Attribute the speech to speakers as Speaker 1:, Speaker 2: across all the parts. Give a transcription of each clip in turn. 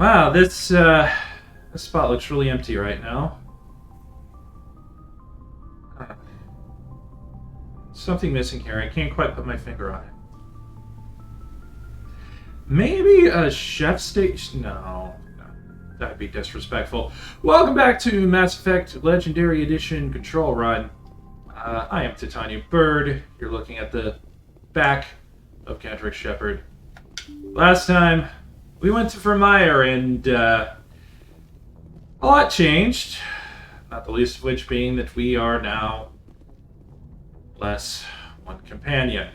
Speaker 1: Wow, this spot looks really empty right now. Huh. Something missing here. I can't quite put my finger on it. Maybe a chef station? No, that'd be disrespectful. Welcome back to Mass Effect Legendary Edition Control Run. I am Titanium Bird. You're looking at the back of Kendrix Shepard. Last time, we went to Vermeer and a lot changed. Not the least of which being that we are now less one companion.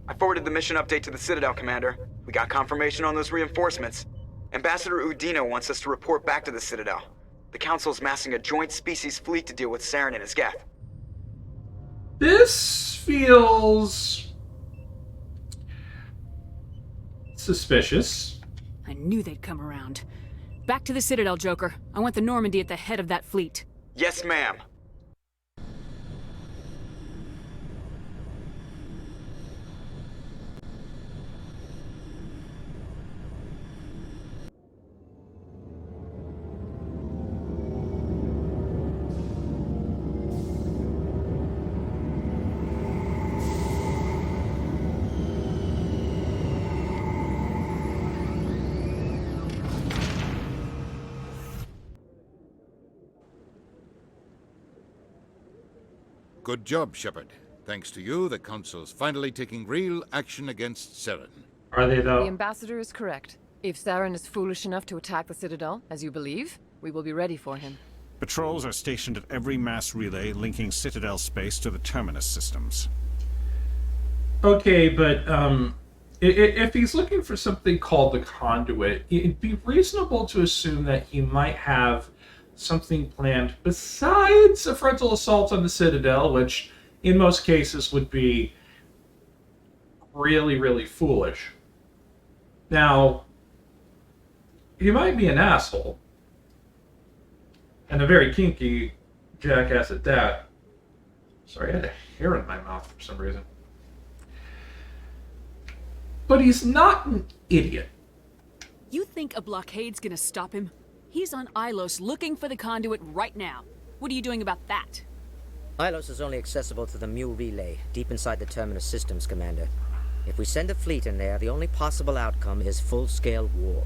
Speaker 2: I forwarded the mission update to the Citadel, Commander. We got confirmation on those reinforcements. Ambassador Udino wants us to report back to the Citadel. The Council's massing a joint species fleet to deal with Saren and his Geth.
Speaker 1: This feels suspicious.
Speaker 3: I knew they'd come around. Back to the Citadel, Joker. I want the Normandy at the head of that fleet.
Speaker 2: Yes, ma'am.
Speaker 4: Good job, Shepard. Thanks to you, the Council's finally taking real action against Saren.
Speaker 1: Are they, though?
Speaker 5: The Ambassador is correct. If Saren is foolish enough to attack the Citadel, as you believe, we will be ready for him.
Speaker 6: Patrols are stationed at every mass relay linking Citadel space to the Terminus systems.
Speaker 1: Okay, but if he's looking for something called the Conduit, it'd be reasonable to assume that he might have something planned besides a frontal assault on the Citadel, which in most cases would be really, really foolish. Now, he might be an asshole, and a very kinky jackass at that. Sorry, I had a hair in my mouth for some reason. But he's not an idiot.
Speaker 3: You think a blockade's gonna stop him? He's on Ilos looking for the Conduit right now. What are you doing about that?
Speaker 7: Ilos is only accessible to the Mu relay, deep inside the Terminus systems, Commander. If we send a fleet in there, the only possible outcome is full-scale war.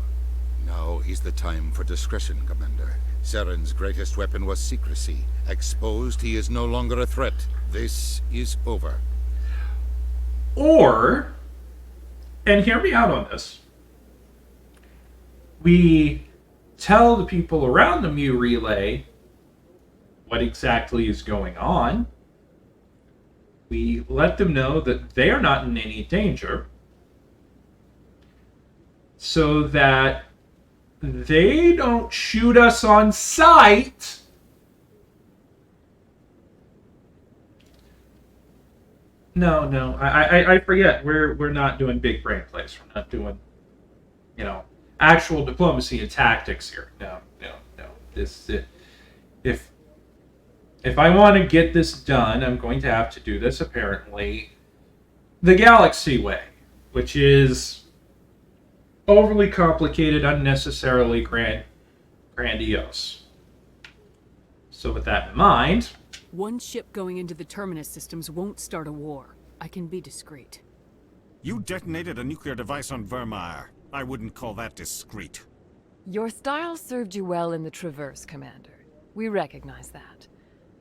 Speaker 4: Now is the time for discretion, Commander. Saren's greatest weapon was secrecy. Exposed, he is no longer a threat. This is over.
Speaker 1: Or, and hear me out on this, we tell the people around the Mu relay what exactly is going on. We let them know that they are not in any danger, so that they don't shoot us on sight. No, I forget. We're not doing big brain plays. We're not doing, actual diplomacy and tactics here. No. If I want to get this done, I'm going to have to do this, apparently, the Galaxy way, which is overly complicated, unnecessarily grandiose. So with that in mind...
Speaker 3: One ship going into the Terminus systems won't start a war. I can be discreet.
Speaker 6: You detonated a nuclear device on Vermeer. I wouldn't call that discreet.
Speaker 5: Your style served you well in the Traverse, Commander. We recognize that.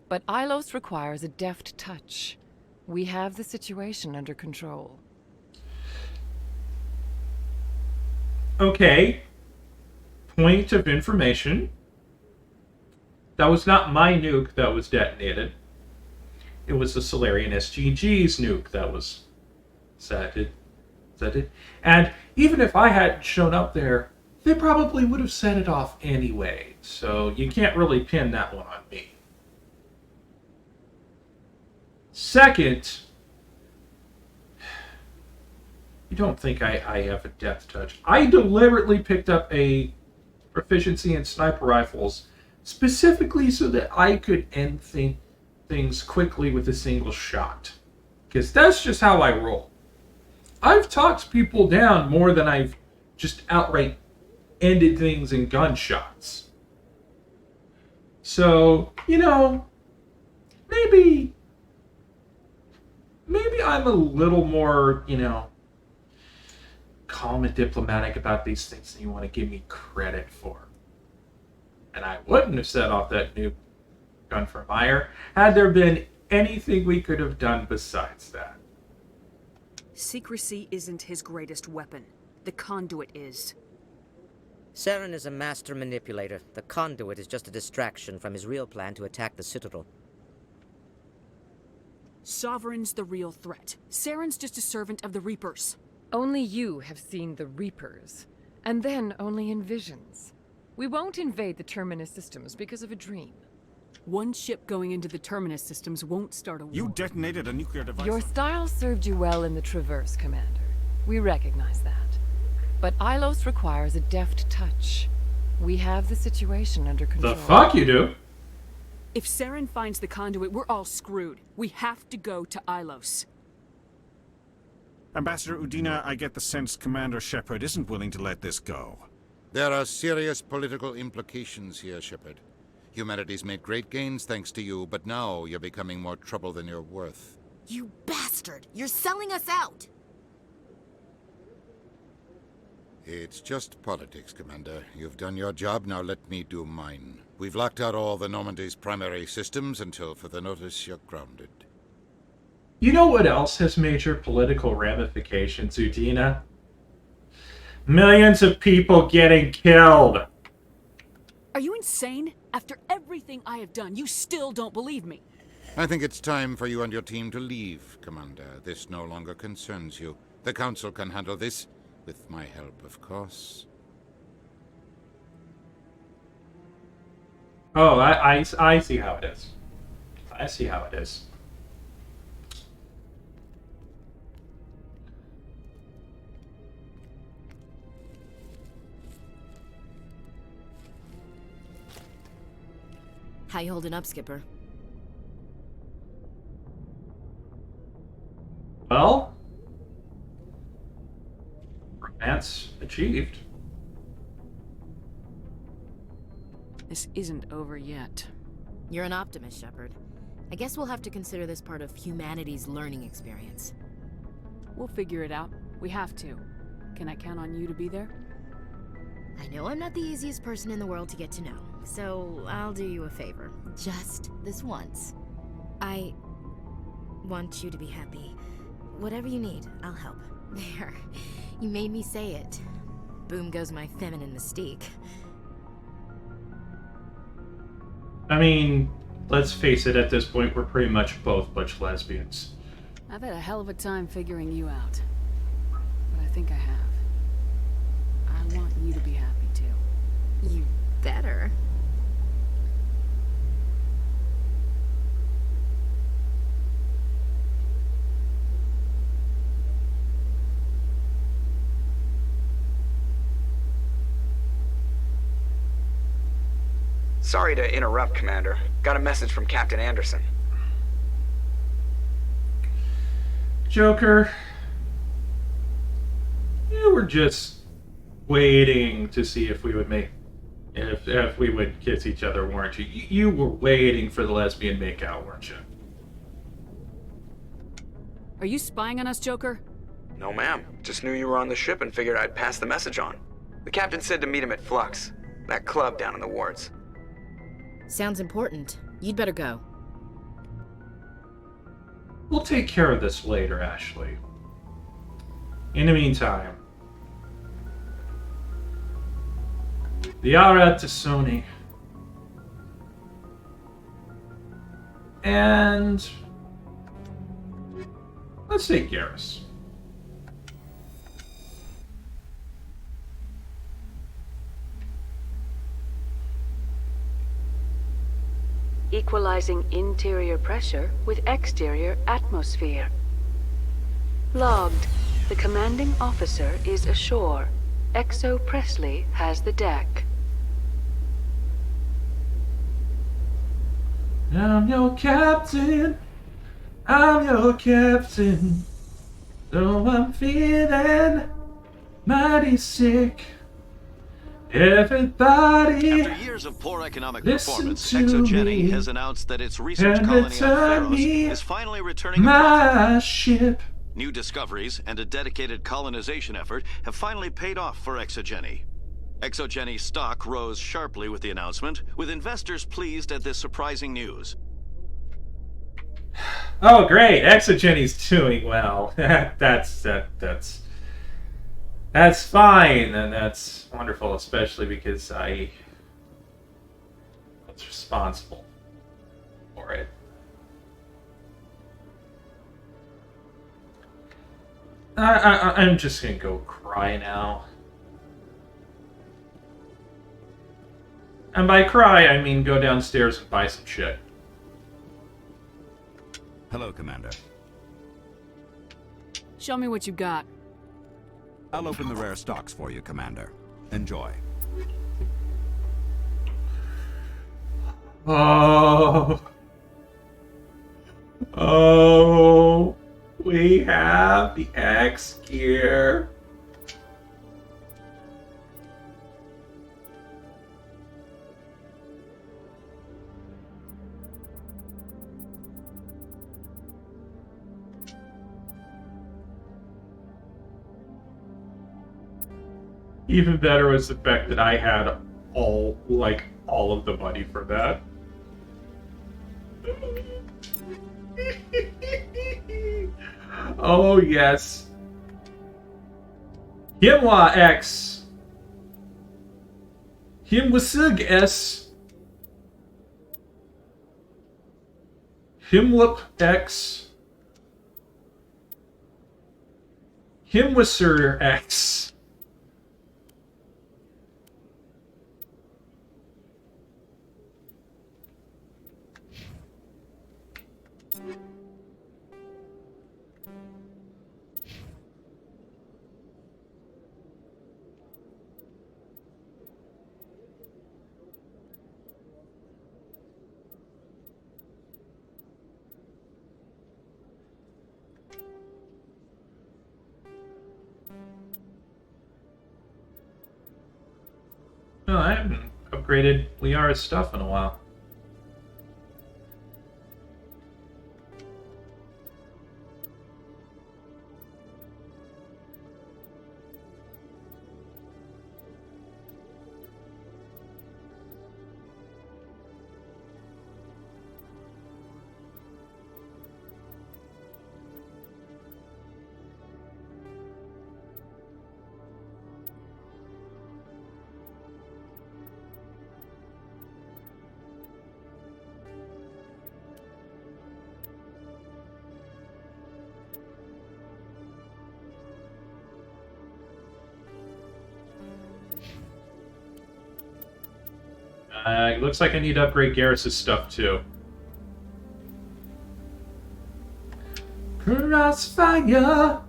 Speaker 5: But Ilos requires a deft touch. We have the situation under control.
Speaker 1: Okay. Point of information. That was not my nuke that was detonated. It was the Solarian SGG's nuke that was set. And even if I hadn't shown up there, they probably would have set it off anyway. So you can't really pin that one on me. Second, you don't think I have a depth touch. I deliberately picked up a proficiency in sniper rifles specifically so that I could end things quickly with a single shot. Because that's just how I roll. I've talked people down more than I've just outright ended things in gunshots. So, maybe I'm a little more, calm and diplomatic about these things than you want to give me credit for. And I wouldn't have set off that new gun for Meyer had there been anything we could have done besides that.
Speaker 3: Secrecy isn't his greatest weapon. The conduit is.
Speaker 7: Saren is a master manipulator. The conduit is just a distraction from his real plan to attack the Citadel.
Speaker 3: Sovereign's the real threat. Saren's just a servant of the Reapers.
Speaker 5: Only you have seen the Reapers, and then only in visions. We won't invade the Terminus systems because of a dream.
Speaker 3: One ship going into the Terminus systems won't start a war.
Speaker 6: You detonated a nuclear device.
Speaker 5: Your style served you well in the Traverse, Commander. We recognize that. But Ilos requires a deft touch. We have the situation under control.
Speaker 1: The fuck you do?
Speaker 3: If Saren finds the conduit, we're all screwed. We have to go to Ilos.
Speaker 6: Ambassador Udina, I get the sense Commander Shepard isn't willing to let this go.
Speaker 4: There are serious political implications here, Shepard. Humanity's made great gains thanks to you, but now you're becoming more trouble than you're worth.
Speaker 8: You bastard! You're selling us out!
Speaker 4: It's just politics, Commander. You've done your job, now let me do mine. We've locked out all the Normandy's primary systems until further notice you're grounded.
Speaker 1: You know what else has major political ramifications, Udina? Millions of people getting killed.
Speaker 3: Are you insane? After everything I have done, you still don't believe me.
Speaker 4: I think it's time for you and your team to leave, Commander. This no longer concerns you. The Council can handle this, with my help, of course.
Speaker 1: Oh, I see how it is. I see how it is.
Speaker 8: How you holding up, Skipper?
Speaker 1: Well, romance achieved.
Speaker 3: This isn't over yet.
Speaker 8: You're an optimist, Shepard. I guess we'll have to consider this part of humanity's learning experience.
Speaker 3: We'll figure it out. We have to. Can I count on you to be there?
Speaker 8: I know I'm not the easiest person in the world to get to know, so I'll do you a favor. Just this once. I want you to be happy. Whatever you need, I'll help. There. You made me say it. Boom goes my feminine mystique.
Speaker 1: I mean, let's face it, at this point, we're pretty much both butch lesbians.
Speaker 3: I've had a hell of a time figuring you out. But I think I have. I want you to be happy, too.
Speaker 8: You better.
Speaker 2: Sorry to interrupt, Commander. Got a message from Captain Anderson.
Speaker 1: Joker, you were just waiting to see if we would if we would kiss each other, weren't you? You were waiting for the lesbian makeout, weren't you?
Speaker 3: Are you spying on us, Joker?
Speaker 2: No, ma'am. Just knew you were on the ship and figured I'd pass the message on. The captain said to meet him at Flux, that club down in the wards.
Speaker 8: Sounds important. You'd better go.
Speaker 1: We'll take care of this later, Ashley. In the meantime, the Ara to Sony. And let's take Garrus.
Speaker 9: Equalizing interior pressure with exterior atmosphere. Logged. The commanding officer is ashore. Exo Presley has the deck.
Speaker 1: I'm your captain. I'm your captain. Though I'm feeling mighty sick, Everybody,
Speaker 10: After years of poor economic
Speaker 1: listen
Speaker 10: performance,
Speaker 1: to
Speaker 10: ExoGeni
Speaker 1: me,
Speaker 10: has announced that its research
Speaker 1: and
Speaker 10: colony on
Speaker 1: return me
Speaker 10: Theros is finally returning a profit.
Speaker 1: my ship.
Speaker 10: New discoveries and a dedicated colonization effort have finally paid off for ExoGeni. ExoGeni stock rose sharply with the announcement, with investors pleased at this surprising news.
Speaker 1: Oh, great! ExoGeni's doing well. That's fine, and that's wonderful, especially because I was responsible for it. I'm just gonna go cry now. And by cry, I mean go downstairs and buy some shit.
Speaker 11: Hello, Commander.
Speaker 3: Show me what you got.
Speaker 11: I'll open the rare stocks for you, Commander. Enjoy.
Speaker 1: Oh. Oh. We have the X gear. Even better was the fact that I had all of the money for that. Oh yes. Himwa X. Himwasug S. Himwup X. Himwasur X. No, I haven't upgraded Liara's stuff in a while. It looks like I need to upgrade Garrus' stuff too. Crossfire!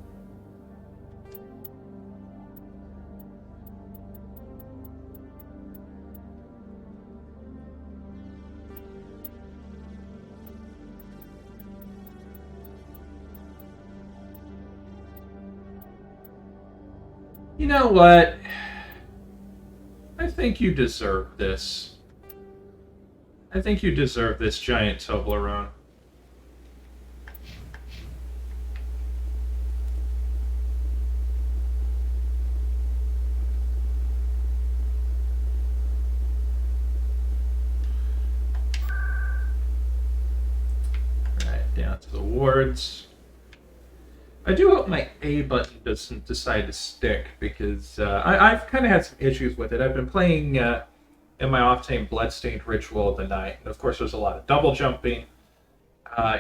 Speaker 1: You know what? I think you deserve this. I think you deserve this giant Toblerone. Alright, down to the wards. I do hope my A button doesn't decide to stick, because I've kind of had some issues with it. I've been playing in my Octane Bloodstained Ritual of the Night, and of course there's a lot of double jumping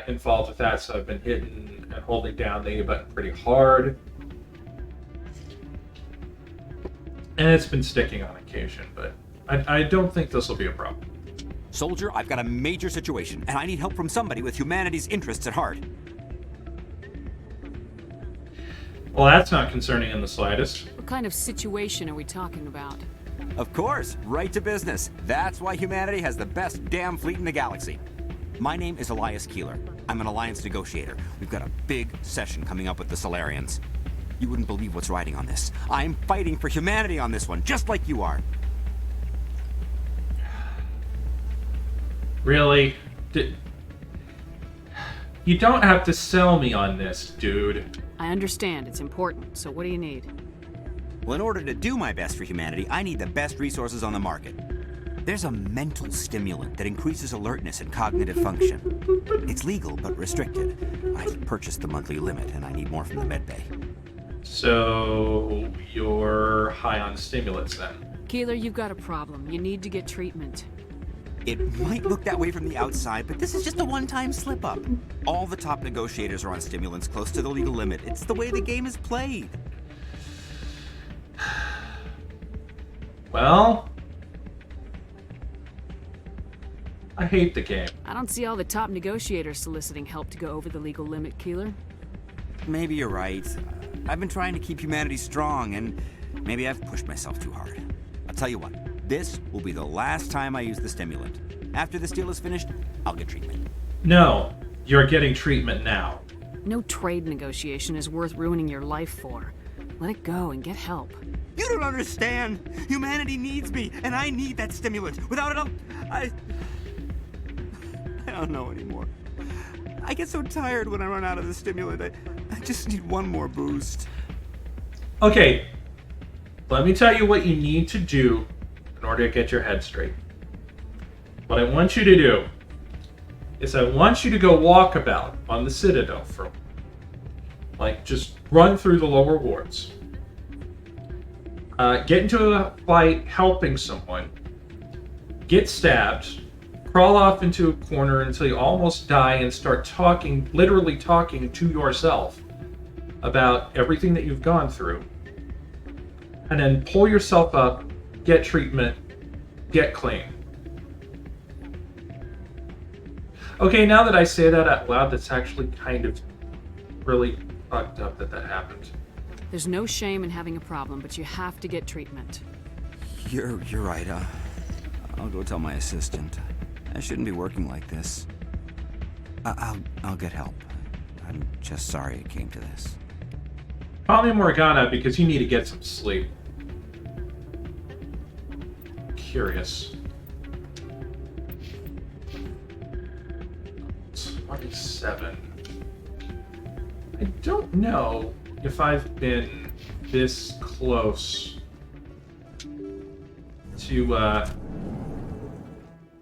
Speaker 1: involved with that, so I've been hitting and holding down the A button pretty hard. And it's been sticking on occasion, but I don't think this will be a problem.
Speaker 12: Soldier, I've got a major situation, and I need help from somebody with humanity's interests at heart.
Speaker 1: Well, that's not concerning in the slightest.
Speaker 3: What kind of situation are we talking about?
Speaker 12: Of course, right to business. That's why humanity has the best damn fleet in the galaxy. My name is Elias Keeler. I'm an alliance negotiator. We've got a big session coming up with the Solarians. You wouldn't believe what's riding on this. I'm fighting for humanity on this one, just like you are.
Speaker 1: Really? You don't have to sell me on this, dude.
Speaker 3: I understand, it's important, so what do you need?
Speaker 12: Well, in order to do my best for humanity, I need the best resources on the market. There's a mental stimulant that increases alertness and cognitive function. It's legal, but restricted. I've purchased the monthly limit, and I need more from the medbay.
Speaker 1: So, you're high on stimulants then?
Speaker 3: Keeler, you've got a problem. You need to get treatment.
Speaker 12: It might look that way from the outside, but this is just a one-time slip-up. All the top negotiators are on stimulants close to the legal limit. It's the way the game is played.
Speaker 1: Well, I hate the game.
Speaker 3: I don't see all the top negotiators soliciting help to go over the legal limit, Keeler.
Speaker 12: Maybe you're right. I've been trying to keep humanity strong, and maybe I've pushed myself too hard. I'll tell you what, this will be the last time I use the stimulant. After this deal is finished, I'll get treatment.
Speaker 1: No, you're getting treatment now.
Speaker 3: No trade negotiation is worth ruining your life for. Let it go and get help.
Speaker 12: You don't understand. Humanity needs me, and I need that stimulant. Without it, I don't know anymore. I get so tired when I run out of the stimulant. I just need one more boost.
Speaker 1: Okay, let me tell you what you need to do in order to get your head straight. What I want you to do is I want you to go walkabout on the Citadel for, like, just run through the lower wards. Get into a fight helping someone. Get stabbed. Crawl off into a corner until you almost die and start talking, literally talking to yourself about everything that you've gone through. And then pull yourself up, get treatment, get clean. Okay, now that I say that out loud, that's actually kind of really fucked up that happened.
Speaker 3: There's no shame in having a problem, but you have to get treatment.
Speaker 12: You're right. I'll go tell my assistant. I shouldn't be working like this. I'll get help. I'm just sorry it came to this.
Speaker 1: Call me Morgana because you need to get some sleep. Curious. 27. I don't know if I've been this close to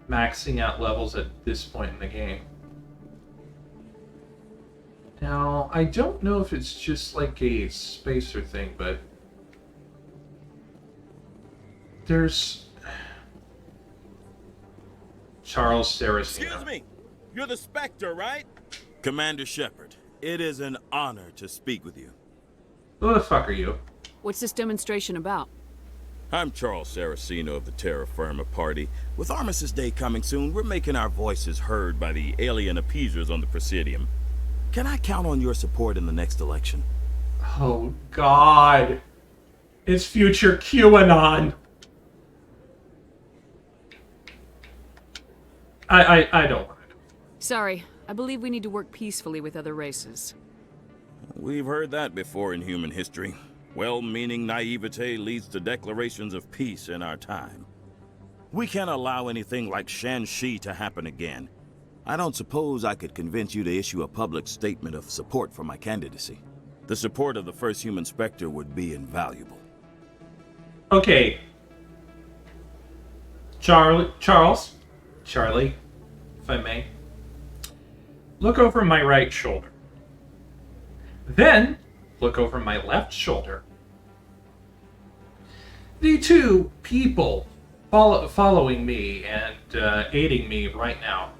Speaker 1: maxing out levels at this point in the game. Now, I don't know if it's just like a spacer thing, but there's Charles Saraceno.
Speaker 13: Excuse me, you're the Spectre, right? Commander Shepard, it is an honor to speak with you.
Speaker 1: Who the fuck are you?
Speaker 3: What's this demonstration about?
Speaker 13: I'm Charles Saraceno of the Terra Firma Party. With Armistice Day coming soon, we're making our voices heard by the alien appeasers on the Presidium. Can I count on your support in the next election?
Speaker 1: Oh, God. It's future QAnon. I don't want to.
Speaker 3: Sorry, I believe we need to work peacefully with other races.
Speaker 13: We've heard that before in human history. Well-meaning naivete leads to declarations of peace in our time. We can't allow anything like Shan-Shi to happen again. I don't suppose I could convince you to issue a public statement of support for my candidacy. The support of the first human Spectre would be invaluable.
Speaker 1: Okay. Charlie, if I may. Look over my right shoulder. Then, look over my left shoulder. The two people following me and aiding me right now.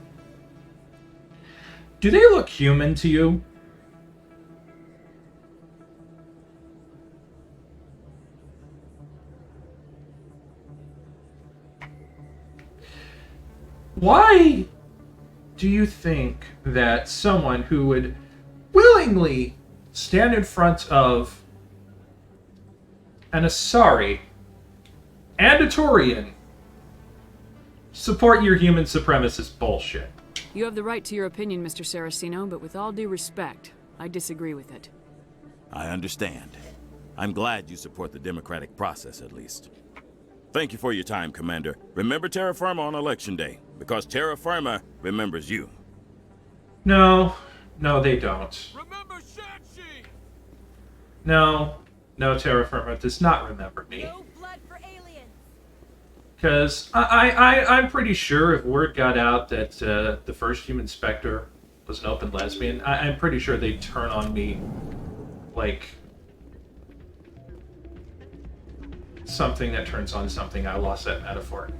Speaker 1: Do they look human to you? Why do you think that someone who would willingly stand in front of an Asari and a Turian support your human supremacist bullshit?
Speaker 3: You have the right to your opinion, Mr. Saraceno, but with all due respect, I disagree with it.
Speaker 13: I understand. I'm glad you support the democratic process, at least. Thank you for your time, Commander. Remember Terra Firma on Election Day. because terra firma remembers you.
Speaker 1: No, they don't.
Speaker 13: Remember Shanshi!
Speaker 1: No, terra firma does not remember me.
Speaker 14: No blood for aliens.
Speaker 1: Because I'm pretty sure if word got out that the first human Spectre was an open lesbian, I'm pretty sure they'd turn on me like something that turns on something. I lost that metaphor.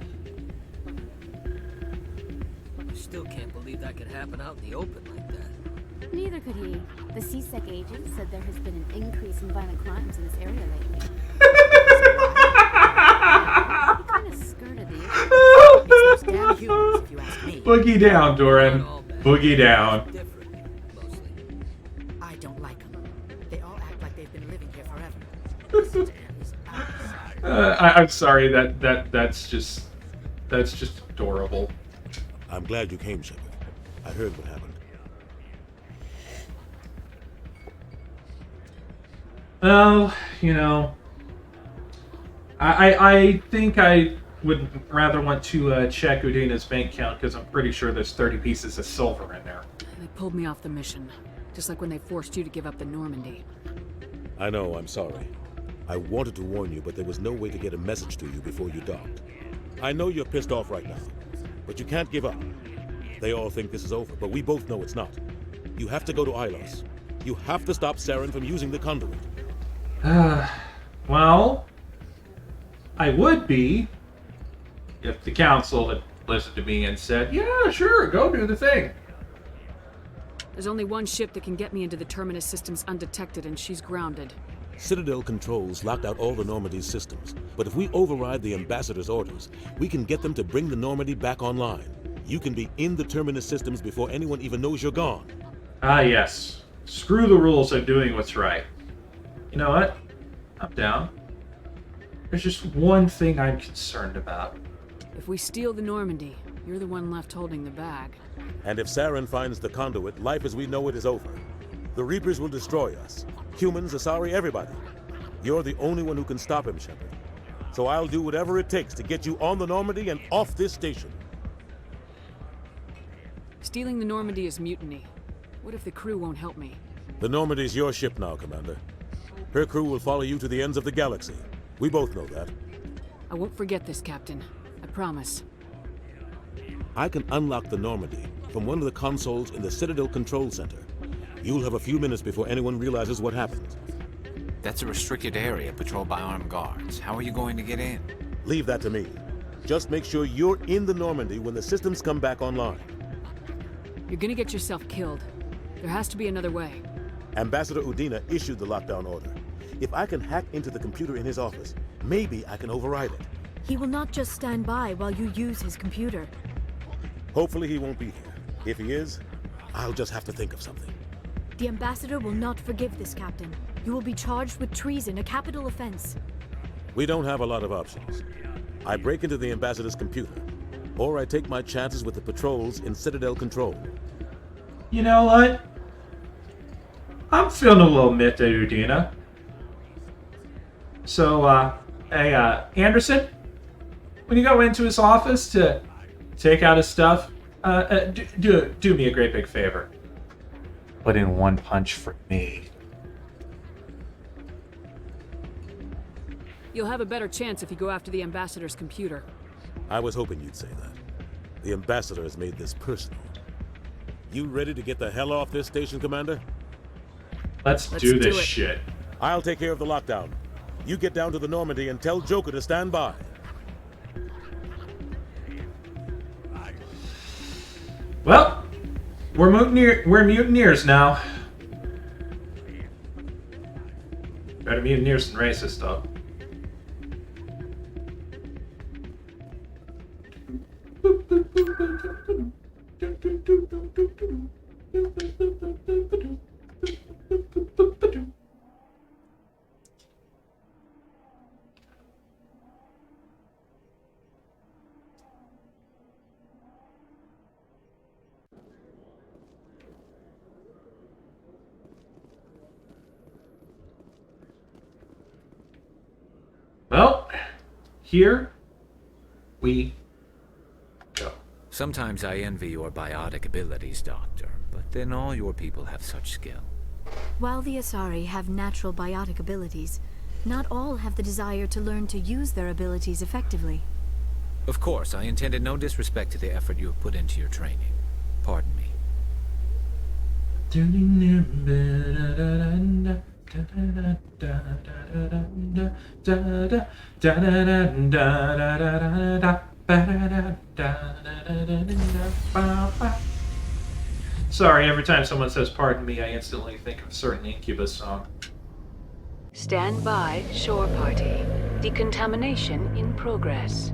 Speaker 15: I still can't believe that could happen out in the open like that.
Speaker 16: Neither could he. The CSEC agent said there has been an increase in violent crimes in this area lately. He kind of skirted the issue.
Speaker 7: It's those damn humans, if you ask me.
Speaker 1: Boogie down, Doran. Boogie down.
Speaker 7: I don't like them. They all act like they've been living here forever.
Speaker 1: I'm sorry. That's just adorable.
Speaker 17: I'm glad you came, Shepard. I heard what happened.
Speaker 1: Well, you know, I think I would rather want to check Udina's bank account because I'm pretty sure there's 30 pieces of silver in there.
Speaker 3: They pulled me off the mission, just like when they forced you to give up the Normandy.
Speaker 17: I know, I'm sorry. I wanted to warn you, but there was no way to get a message to you before you docked. I know you're pissed off right now, but you can't give up. They all think this is over, but we both know it's not. You have to go to Ilos. You have to stop Saren from using the conduit.
Speaker 1: Well, I would be if the council had listened to me and said, yeah, sure, go do the thing.
Speaker 3: There's only one ship that can get me into the Terminus systems undetected, and she's grounded.
Speaker 17: Citadel controls locked out all the Normandy's systems, but if we override the Ambassador's orders, we can get them to bring the Normandy back online. You can be in the Terminus systems before anyone even knows you're gone.
Speaker 1: Ah, yes. Screw the rules of doing what's right. You know what? I'm down. There's just one thing I'm concerned about.
Speaker 3: If we steal the Normandy, you're the one left holding the bag.
Speaker 17: And if Saren finds the conduit, life as we know it is over. The Reapers will destroy us. Humans, Asari, everybody. You're the only one who can stop him, Shepard. So I'll do whatever it takes to get you on the Normandy and off this station.
Speaker 3: Stealing the Normandy is mutiny. What if the crew won't help me?
Speaker 17: The Normandy's your ship now, Commander. Her crew will follow you to the ends of the galaxy. We both know that.
Speaker 3: I won't forget this, Captain. I promise.
Speaker 17: I can unlock the Normandy from one of the consoles in the Citadel Control Center. You'll have a few minutes before anyone realizes what happened.
Speaker 18: That's a restricted area patrolled by armed guards. How are you going to get in?
Speaker 17: Leave that to me. Just make sure you're in the Normandy when the systems come back online.
Speaker 3: You're gonna get yourself killed. There has to be another way.
Speaker 17: Ambassador Udina issued the lockdown order. If I can hack into the computer in his office, maybe I can override it.
Speaker 19: He will not just stand by while you use his computer.
Speaker 17: Hopefully he won't be here. If he is, I'll just have to think of something.
Speaker 19: The Ambassador will not forgive this, Captain. You will be charged with treason, a capital offense.
Speaker 17: We don't have a lot of options. I break into the Ambassador's computer, or I take my chances with the patrols in Citadel Control.
Speaker 1: You know what? I'm feeling a little miffed at Udina. So, hey, Anderson, when you go into his office to take out his stuff, do me a great big favor. Put in one punch for me.
Speaker 3: You'll have a better chance if you go after the Ambassador's computer.
Speaker 17: I was hoping you'd say that. The Ambassador has made this personal. You ready to get the hell off this station, Commander?
Speaker 1: Let's do this shit.
Speaker 17: I'll take care of the lockdown. You get down to the Normandy and tell Joker to stand by.
Speaker 1: Well, we're mutineers now. Better mutineers than racists, though. Well, here we go.
Speaker 18: Sometimes I envy your biotic abilities, Doctor, but then all your people have such skill.
Speaker 19: While the Asari have natural biotic abilities, not all have the desire to learn to use their abilities effectively.
Speaker 18: Of course, I intended no disrespect to the effort you have put into your training. Pardon me.
Speaker 1: Sorry, every time someone says pardon me, I instantly think of a certain Incubus song.
Speaker 9: Stand by, shore party. Decontamination in progress.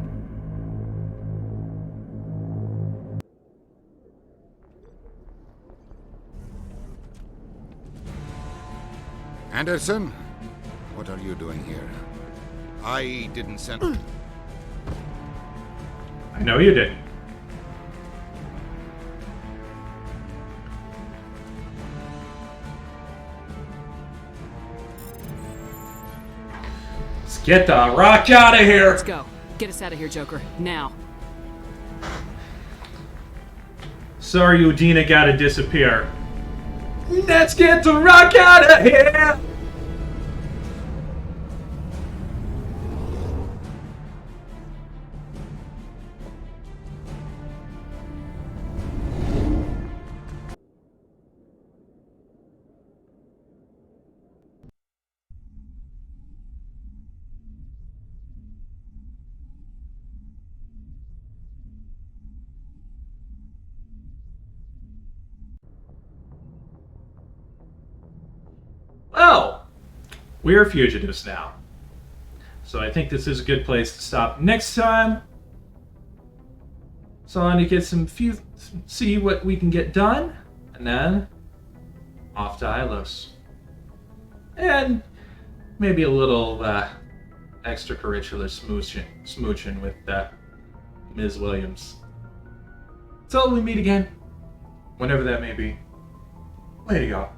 Speaker 4: Anderson, what are you doing here? I didn't send...
Speaker 1: I know you did. Let's get the rock out of here!
Speaker 3: Let's go. Get us out of here, Joker. Now.
Speaker 1: Sorry, Udina gotta disappear. Let's get the rock out of here! Oh, we're fugitives now. So I think this is a good place to stop. Next time, so I need to get see what we can get done, and then off to Ilos. And maybe a little extracurricular smooching with Ms. Williams. Till we meet again, whenever that may be. Later, y'all.